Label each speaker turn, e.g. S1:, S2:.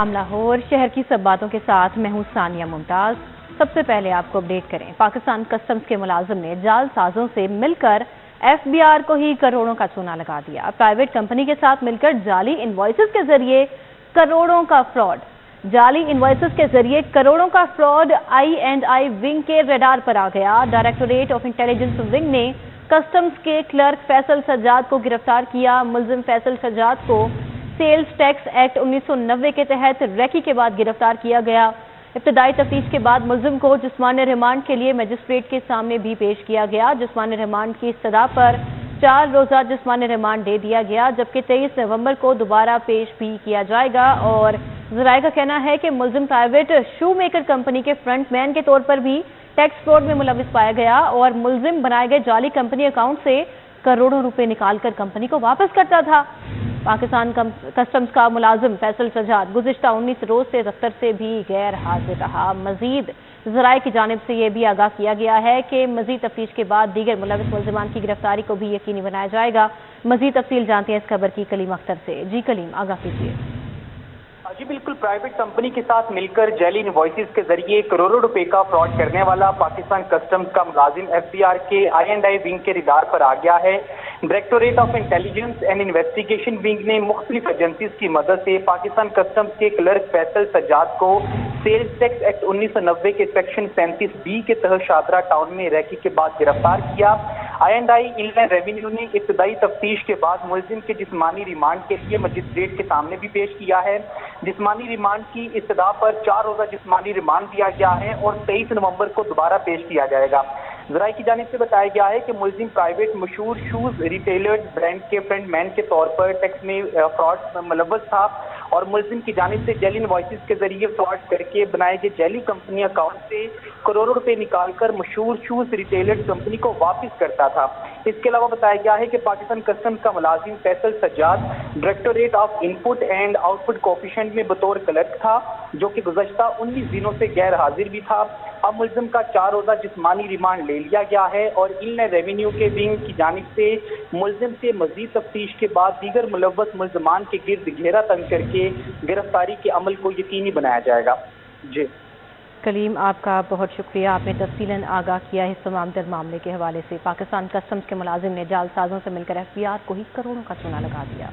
S1: لاہور شہر کی سب باتوں کے ساتھ میں ہوں ثانیہ ممتاز۔ سب سے پہلے آپ کو اپڈیٹ کریں، پاکستان کسٹمز کے ملازم نے جعل سازوں سے مل کر ایف بی آر کو ہی کروڑوں کا چونا لگا دیا۔ پرائیویٹ کمپنی کے ساتھ مل کر جعلی انوائسز کے ذریعے کروڑوں کا fraud I and I wing کے ریڈار پر آ گیا۔ ڈائریکٹوریٹ آف انٹیلیجنس ونگ نے کسٹمز کے کلرک فیصل سجاد کو گرفتار کیا۔ ملزم فیصل سجاد کو سیلز ٹیکس ایکٹ 1990 کے تحت ریکی کے بعد گرفتار کیا گیا۔ ابتدائی تفتیش کے بعد ملزم کو جسمانی ریمانڈ کے لیے مجسٹریٹ کے سامنے بھی پیش کیا گیا۔ جسمانی ریمانڈ کی استدعا پر 4 روزہ جسمانی ریمانڈ دے دیا گیا، جبکہ 23 نومبر کو دوبارہ پیش بھی کیا جائے گا۔ اور ذرائع کا کہنا ہے کہ ملزم پرائیویٹ شو میکر کمپنی کے فرنٹ مین کے طور پر بھی ٹیکس فراڈ میں ملوث پایا گیا اور ملزم بنائے گئے جعلی کمپنی اکاؤنٹ سے کروڑوں روپے نکال کر کمپنی کو واپس کرتا تھا۔ پاکستان کسٹمز کا ملازم فیصل سجاد گزشتہ 19 روز سے دفتر سے بھی غیر حاضر رہا۔ مزید ذرائع کی جانب سے یہ بھی آگاہ کیا گیا ہے کہ مزید تفتیش کے بعد دیگر ملوث ملزمان کی گرفتاری کو بھی یقینی بنایا جائے گا۔ مزید تفصیل جانتے ہیں اس خبر کی کلیم اختر سے۔ جی کلیم، آگاہ کیجیے۔
S2: جی بالکل، پرائیویٹ کمپنی کے ساتھ مل کر جعلی انوائسز کے ذریعے کروڑوں روپے کا فراڈ کرنے والا پاکستان کسٹمز کا ملازم ایف بی آر کے آئی اینڈ آئی ونگ کے ریڈار پر آ گیا ہے۔ Directorate of intelligence and investigation wing نے مختلف ایجنسیز کی مدد سے پاکستان کسٹمز کے کلرک فیصل سجاد کو سیلز ٹیکس ایکٹ 1990 کے سیکشن 37B کے تحت شادرہ ٹاؤن میں ریکی کے بعد گرفتار کیا۔ آئی اینڈ آئی انلینڈ ریونیو نے ابتدائی تفتیش کے بعد ملزم کے جسمانی ریمانڈ کے لیے مجسٹریٹ کے سامنے بھی پیش کیا ہے۔ جسمانی ریمانڈ کی استدعا پر 4 روزہ جسمانی ریمانڈ دیا گیا ہے اور 23 نومبر کو دوبارہ پیش کیا جائے گا۔ ذرائع کی جانب سے بتایا گیا ہے کہ ملزم پرائیویٹ مشہور شوز ریٹیلرز برانڈ کے فرنٹ مین کے طور پر ٹیکس میں فراڈ میں ملوث تھا اور ملزم کی جانب سے جعلی انوائسز کے ذریعے فراڈ کر کے بنائے گئے جعلی کمپنی اکاؤنٹ سے کروڑوں روپے نکال کر مشہور شوز ریٹیلرز کمپنی کو واپس کرتا تھا۔ اس کے علاوہ بتایا گیا ہے کہ پاکستان کسٹمز کا ملازم Faisal Sajjad directorate of input and out put coefficient میں بطور کلرک تھا، جو کہ گزشتہ 19 دنوں سے غیر حاضر بھی تھا۔ اب ملزم کا 4 روزہ جسمانی ریمانڈ لے لیا گیا ہے اور انلینڈ ریونیو کے ونگ کی جانب سے ملزم سے مزید تفتیش کے بعد دیگر ملوث ملزمان کے گرد گھیرا تنگ کر کے گرفتاری کے عمل کو یقینی بنایا جائے گا۔ جی
S1: کلیم، آپ کا بہت شکریہ، آپ نے تفصیلاً آگاہ کیا اس تمام در معاملے کے حوالے سے۔ پاکستان کسٹمز کے ملازم نے جعل سازوں سے مل کر ایف بی آر کو ہی کروڑوں کا چونا لگا دیا۔